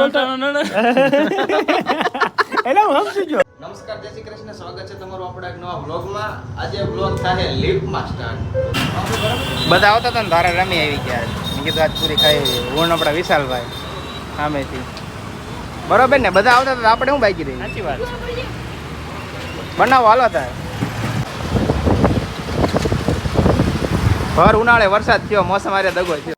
બોલતો એટલે હું સમજી ગયો. નમસ્કાર, જય શ્રી કૃષ્ણ. સ્વાગત છે તમારું આપણા એક નવા વ્લોગમાં. આજે વ્લોગ થાય લિફ્ટમાં સ્ટાર્ટ. બધા આવતા હતા ને ધારા રમી આવી ગયા. મેં કીધું આજ પૂરી ખાઈ ઓણ આપણા વિશાલભાઈ સામેથી. બરોબર ને, બધા આવતા હતા આપણે હું બાકી રહી. સાચી વાત. બનાવો હાલો થાય. ભર ઉનાળે વરસાદ થયો, મોસમ આરે દગો થયો.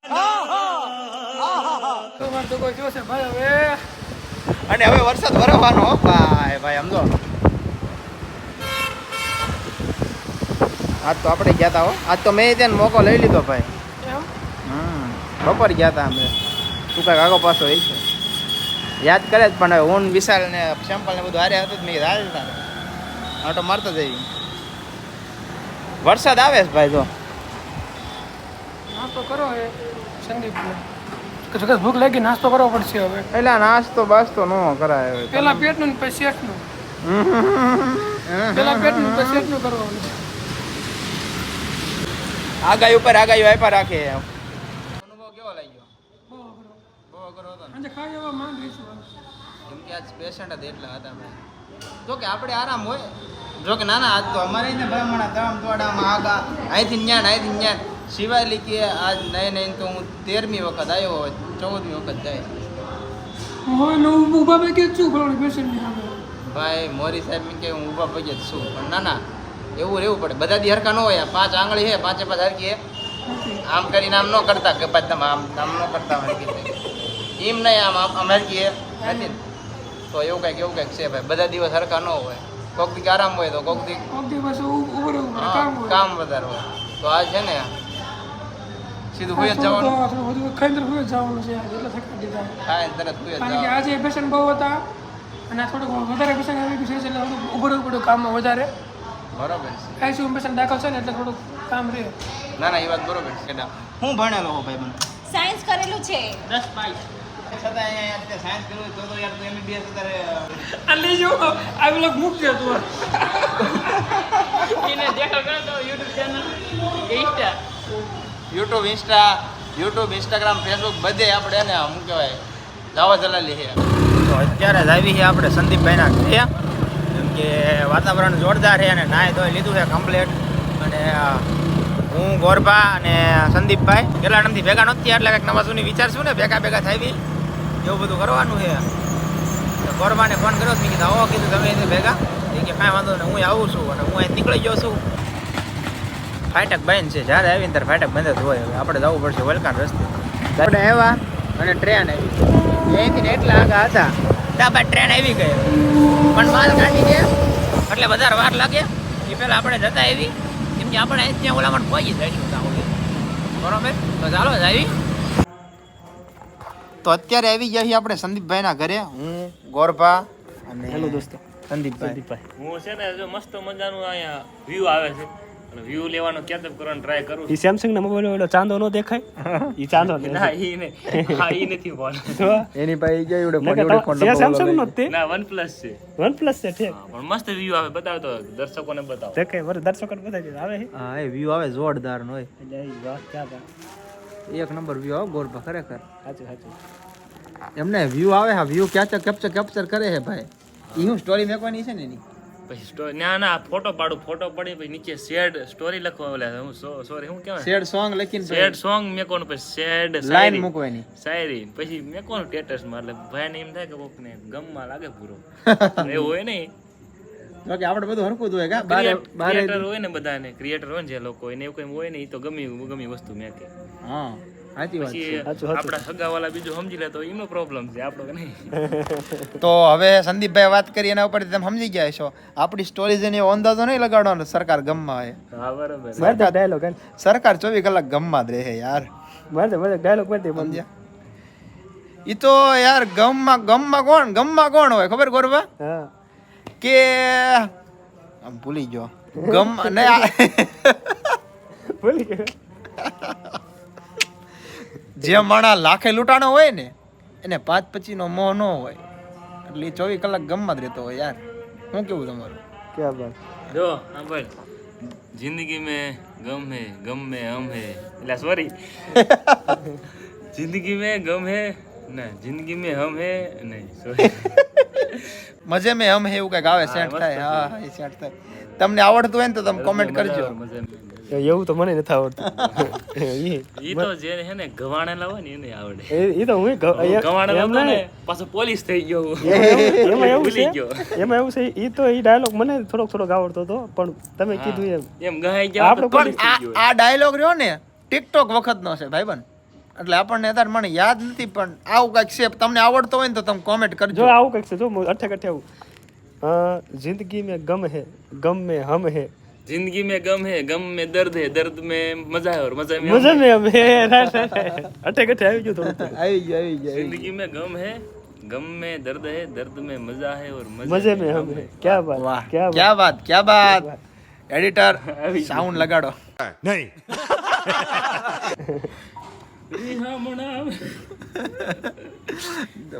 અને હવે વરસાદ વરસવાનો હો ભાઈ ભાઈ સમજો. આજ તો આપણે ગયા હતા હો. આજ તો મેં ત્યાં મોકો લઈ લીધો ભાઈ. બપોર ગયા હતા અમે. તું કાંઈક આગો પાછો એ છે યાદ કરે જ. પણ હવે હું વિશાલ ને સેમ્પલ ને બધું હારે હતું જ. મેં કીધું હાલ આટો મારતો જઈ. વરસાદ આવે છે ભાઈ. જો નાસ્તો કરો હે સંદીપ ભૂખ લાગી, નાસ્તો કરવો પડશે હવે. પેલા નાસ્તો બાસ્તો ન કરાય હવે. પેલા પેટનું ને પછી શેઠનું. પેલા પેટનું પછી શેઠનું કરવાનું. આગાહી ઉપર આગાહી આપ્યા રાખે. અનુભવ કેવો લાગ્યો? બહુ અઘરો હતો ને. આજે ખાઈ એવા માંગ રહીશું. કેમ કે આજ પેશન્ટ જ એટલા હતા મેં. જો કે આપણે આરામ હોય. જો કે ના આજ તો અમારે ને બ્રાહ્મણા ધામ દોડામાં આગા અહીંથી ન્યાણ સિવાય લીધી આજ નહીં તો હું 13મી વખત આવ્યો હોય, 14મી વખત જાય. ઊભા પૈકી શું કરવાનું પેશન્ટની સામે? ભાઈ મોરી સાહેબ એમ કે હું ઊભા પગે જ છું. પણ ના એવું રહેવું પડે. બધા દી હરખા ન હોય. 5 આંગળી છે, 5 હરખી હે. આમ કરીને આમ ન કરતા કે પછી તમે આમ ન કરતા હરખી એમ નહીં. આમ હરખી હે નથી તો એવું કંઈક છે ભાઈ. બધા દિવસ હરખા ન હોય. કોક દી આરામ હોય તો કોક દી કામ વધારે હોય. તો આ છે ને સીધું હોય જ જવાનું. ખાઈને હોય જવાનું છે એટલે થકા દીધા. હા તરત હોય જ કારણ કે આજે પેશન્ટ બહુ હતા અને થોડુંક વધારે પેશન્ટ આવી ગયું છે એટલે થોડુંક ઉભું રહેવું પડ્યું કામમાં વધારે. બરોબર છે. આઈસીયુ પેશન્ટ દાખલ છે ને એટલે થોડુંક કામ રહે. ના એ વાત બરોબર છે. હું ભણેલો હો ભાઈ. મને સાયન્સ કરેલું છે 10 પાસ છતાં અહીંયા સાયન્સ કરવું તો યાર તું એમબીબીએસ અત્યારે આ લેજો આ બ્લોગ મૂકજો તું. એને દેખાવ કરો તો YouTube channel Insta YouTube Instagram Facebook બધે આપણે એને શું કહેવાય દાવા ચલાવી છે. તો અત્યારે જ આવી છે આપણે સંદીપભાઈના ઘરે. કેમ કે વાતાવરણ જોરદાર છે અને નાય ધોઈ લીધું છે કમ્પ્લેટ. અને હું ગોરભા અને સંદીપભાઈ કેટલા ટાઈમથી ભેગા નથી એટલે કંઈક નવા જૂની વિચારશું ને ભેગા થઈ એવું બધું કરવાનું છે. તો ગોરભાને ફોન કર્યો મેં કીધું આવો કીધું તમે એને ભેગા. એ કે કાંઈ વાંધો નહીં હું આવું છું અને હું અહીં નીકળી ગયો છું. ફાટક બંધ છે. જ્યારે આવીને ત્યારે ફાટક બંધ જ હોય. હવે આપણે જવું પડશે વલકાન રસ્તે. આપણે આવ્યા અને ટ્રેન આવી. અહીંથી એટલા આગા હતા ત્યાં બાદ ટ્રેન આવી ગઈ. પણ માલ કાઢી દે એટલે વધારે વાર લાગે. એ પહેલાં આપણે જતા આવી કેમ કે આપણે અહીં ત્યાં ઓલામાં પહોંચી જઈશું ત્યાં બરોબર. તો ચાલો જ આવી. તો અત્યારે આવી ગયા છીએ આપણે સંદીપભાઈના ઘરે. હું ગોરભા અને હેલો દોસ્તો સંદીપભાઈ. હું છે ને જો મસ્ત મજાનું અહીંયા વ્યૂ આવે છે અને વ્યૂ લેવાનો કેચઅપ કરવાનો ટ્રાય કરું ઈ સેમસંગ ના મોબાઈલ ઓલો ચાંદો નો દેખાય ઈ ચાંદો ના ઈ નહીં. હા ઈ નથી ફોન. એની પાસે ગઈ એવડે ફોન એવડે ફોન સેમસંગ નો તે ના OnePlus છે. OnePlus છે ઠીક. હા, પણ મસ્ત વ્યૂ આવે. બતાવો તો દર્શકોને બતાવો. દેખાય વર દર્શકોને બતાવી દે આવે હે. હા એ વ્યૂ આવે જોરદાર નો હોય. એટલે ઈ વાત ક્યાં હતા. એક નંબર વ્યૂ આવે ગોરભા ખરેખર. સાચું એમને વ્યૂ આવે. હા વ્યૂ કેપ્ચર કરે છે ભાઈ. ઈ હું સ્ટોરી મેકવાની છે ને એની. પછી સ્ટોરી ના ફોટો પાડું. ફોટો પડી પછી નીચે શેડ સ્ટોરી લખવા ઓલા હું સોરી હું કહેવાય શેડ સોંગ લખીને શેડ સોંગ મેકોનું પછી શેડ લાઈન મૂકવાની. શાયરી પછી મેકોનું સ્ટેટસ માં. એટલે ભાઈને એમ થાય કે કોકને ગમમાં લાગે પૂરો. એવું હોય નહીં. બાકી આપણે બધું હરખું જ હોય કા. ક્રિએટર હોય ને બધાને ક્રિએટર હોય ને જે લોકો એને એવું કઈ હોય ને એ તો ગમી વસ્તુ મેકે. હા સાચી વાત પછી છે. આપણા સગાવાલા બીજું સમજી લે તો એનો પ્રોબ્લેમ છે, આપણો નહીં. તો હવે સંદીપભાઈ વાત કરી એના ઉપર તમે સમજી ગયા છો. આપણી સ્ટોરી જેને અંદાજો નહીં લગાડવાનો સરકાર ગમમાં આવે. હા બરોબર. મારે ડાયલોગ હે. સરકાર 24 કલાક ગમમાં જ રહે યાર. મારે ડાયલોગ મારતી સમજ્યા. ઈ તો યાર ગમમાં કોણ હોય ખબર ગોરભા? હા કે આમ ભૂલી ગયો. ગમ ને ભૂલી ગયો. જે માણા લાખે લૂંટાણો હોય ને એને 5 પછી નો મોહ ન હોય. એટલે 24 કલાક ગમમાં જ રહેતો હોય યાર. શું કેવું તમારું? ક્યાં બાત. જો હા ભાઈ, જિંદગી में गम है हम है એટલે સોરી જિંદગી में गम है ના જિંદગી મેં હમ હે નહીં sorry. મજે મેં હમ હે એવું કંઈક આવે સેટ થાય હા એ સેટ થાય તમને આવડતું હોય ને તો તમે કોમેન્ટ કરજો મજા મેં. એવું તો મને નથી આવડતું ઈ તો જે હે ને ગવાણેલા હોય ને એને આવડે. એ તો હું ગવાણેલા હતો ને પાછો પોલીસ થઈ ગયો. એમાં એવું ભૂલી છે ગયો. એમાં એવું છે એ તો એ ડાયલોગ મને થોડોક આવડતો હતો પણ તમે કીધું એમ એમ ગહાઈ ગયા તો આપણે પોલીસ થઈ આ ગયો. આ ડાયલોગ રહ્યો ને ટિકટોક વખતનો છે ભાઈબંધ એટલે આપણને અત્યારે મને યાદ નથી પણ આવું કંઈક છે તમને આવડતો હોય ને તો તમે કોમેન્ટ જો કરજો આવું કંઈક છે જો અઠે કઠે આવું जिंदगी में गम है गम में हम है जिंदगी में गम है गम में दर्द है दर्द में मजा है और मजा में मजे में हम है अठे कठे આવી ગયું થોડું આવી ગયું जिंदगी में गम है गम में दर्द है दर्द में मजा है और मजे में हम है क्या बात વાહ क्या बात ક્યા બાત ક્યા બાત એડિટર સાઉન્ડ લગાડો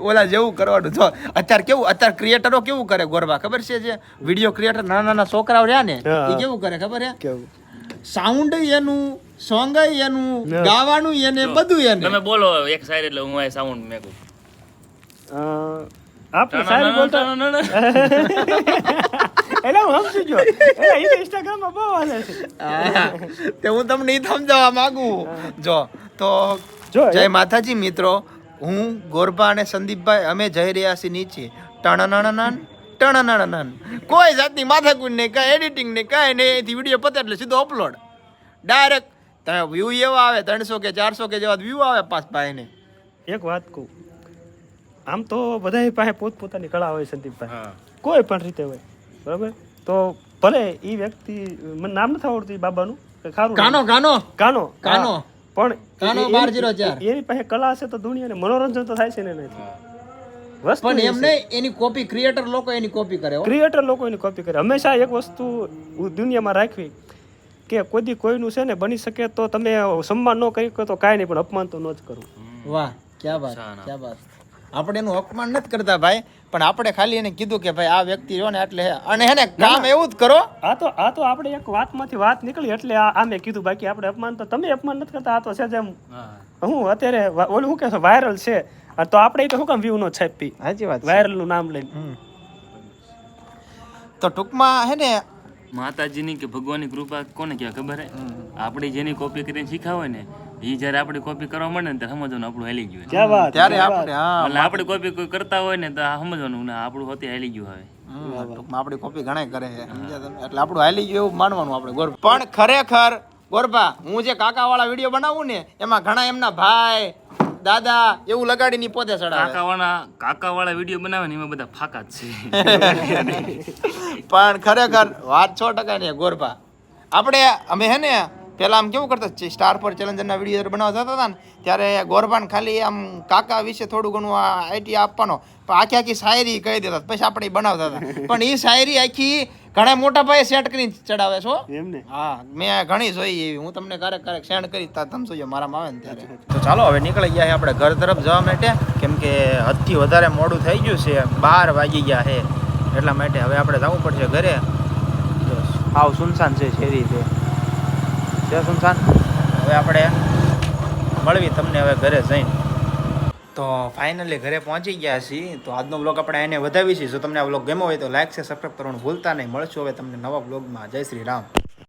ઓલા જેવું કરવાનું જો અત્યારે ક્રિએટરો કેવું કરે ગોરબા ખબર છે જે વિડીયો ક્રિએટર નાના છોકરાઓ રહ્યા ને હા. એ કેવું કરે ખબર છે કેવું સાઉન્ડ એનું સોંગ એનું ગાવાનું એને બધું એને તમે બોલો એક સાઈડ એટલે હું આ સાઉન્ડ મેકું આપણે સાહેબ બોલતા એટલે હું સમજી ગયો એટલે એ ઇન્સ્ટાગ્રામ માં બહુ હાલે છે હા, તે હું તમને ઈ સમજાવવા માંગુ જો તો જો જય માતાજી મિત્રો હું ગોરબા અને સંદીપભાઈ અમે જઈ રહ્યા છીએ નીચે ટણનણનન કોઈ જાતની માથાકૂટ નહીં કાંઈ એડિટિંગ નહીં કાંઈ નહીં એથી વિડીયો પતે એટલે સીધો અપલોડ ડાયરેક્ટ તમે વ્યૂ એવા આવે 300 કે 400 કે જેવા વ્યૂ આવે પાસ ભાઈને એક વાત કહું આમ તો બધા પાસે પોતપોતાની કળા હોય સંદીપભાઈ હા કોઈ પણ રીતે હોય બરાબર તો ભલે એ વ્યક્તિ મને નામ નથી આવડતું એ બાબાનું કે ખારું કાનો કાનો કાનો કાનો. હા. પણ કાનો એ- 1204. એની પાસે કલા છે તો દુનિયાને મનોરંજન તો થાય છે ને નહીં વસ્તુ પણ એ એમ છે. નહીં એની કોપી ક્રિએટર લોકો એની કોપી કરે હો. ક્રિએટર લોકો એની કોપી કરે હંમેશા એક વસ્તુ દુનિયામાં રાખવી કે કોઈ દી કોઈનું છે ને બની શકે તો તમે સન્માન ન કરી શકો તો કાંઈ નહીં પણ અપમાન તો ન જ કરવું વાહ ક્યા બાત શાના. ક્યા બાત આપણે એનું અપમાન નથી કરતા ભાઈ પણ આપણે ખાલી એને કીધું કે ભાઈ આ વ્યક્તિ રહ્યો ને એટલે હે. અને હે ને કામ એવું જ કરો આ તો આપણે એક વાતમાંથી વાત નીકળી એટલે આ મેં કીધું બાકી આપણે અપમાન તો તમે અપમાન નથી કરતા આ તો છે જેમ હા હું અત્યારે ઓલું શું કહેશો વાયરલ છે આ તો આપણે તો શું કામ વ્યૂ નો છાપી સાચી વાત વાયરલ નું નામ લઈને તો ટૂંકમાં હે ને માતાજીની કે ભગવાનની કૃપા કોને કહેવાય ખબર હે આપણી જેની કોપી કરીને શીખાવે ને એ જ્યારે આપણે કોપી કરવા મળે ને ત્યારે સમજવાનું આપણું હાલી ગયું હોય. ક્યાં વાત ત્યારે આપણે હા એટલે આપણે કોપી કોઈ કરતા હોય ને તો આ સમજવાનું ને આપણું હોતી હાલી ગયું હવે ટૂંકમાં આપણી કોપી ઘણા કરે છે સમજ્યા તમે એટલે આપણું હાલી ગયું એવું માનવાનું આપણે ગોરબા પણ ખરેખર ગોરબા હું જે કાકા વાળા વિડીયો બનાવું ને એમાં ઘણા એમના ભાઈ દાદા એવું લગાડીને પોતે ચડાવે કાકાવાળા વિડીયો બનાવે ને એમાં બધા ફાકા જ છે પણ ખરેખર વાત 100% ને ગોરબા આપણે અમે હે ને પેલા આમ કેવું કરતા સ્ટાર પર ચેલેન્જરના વિડીયો બનાવતા હતા ને ત્યારે ગોરબાને ખાલી આમ કાકા વિશે થોડું ઘણું આઈટી આપવાનો પણ આખી શાયરી કહી દેતા પછી આપણે ઈ બનાવતા હતા પણ એ શાયરી આખી ઘણા મોટા ભાઈ સેટ કરીને ચડાવે છો એમને હા મેં ઘણી જોઈ એવી હું તમને ક્યારેક સેન્ડ કરી તમે જોજો મારામાં આવે ને ત્યારે તો ચાલો હવે નીકળી ગયા છે આપણે ઘર તરફ જવા માટે કેમ કે હદથી વધારે મોડું થઈ ગયું છે 12 વાગી ગયા છે એટલા માટે હવે આપણે જવું પડશે ઘરે આવ સુનસાન છે શેરી છે સુનસાન હવે આપણે મળવી તમને હવે ઘરે જઈને તો ફાઇનલી ઘરે પહોંચી ગયા છીએ તો આજનો બ્લોગ આપણે એને વધાવી છીએ જો તમને આ બ્લોગ ગમ્યો હોય તો લાઈક છે સબસ્ક્રાઈબ કરવાનું ભૂલતા નહીં મળશું હવે તમને નવા બ્લોગમાં જય શ્રી રામ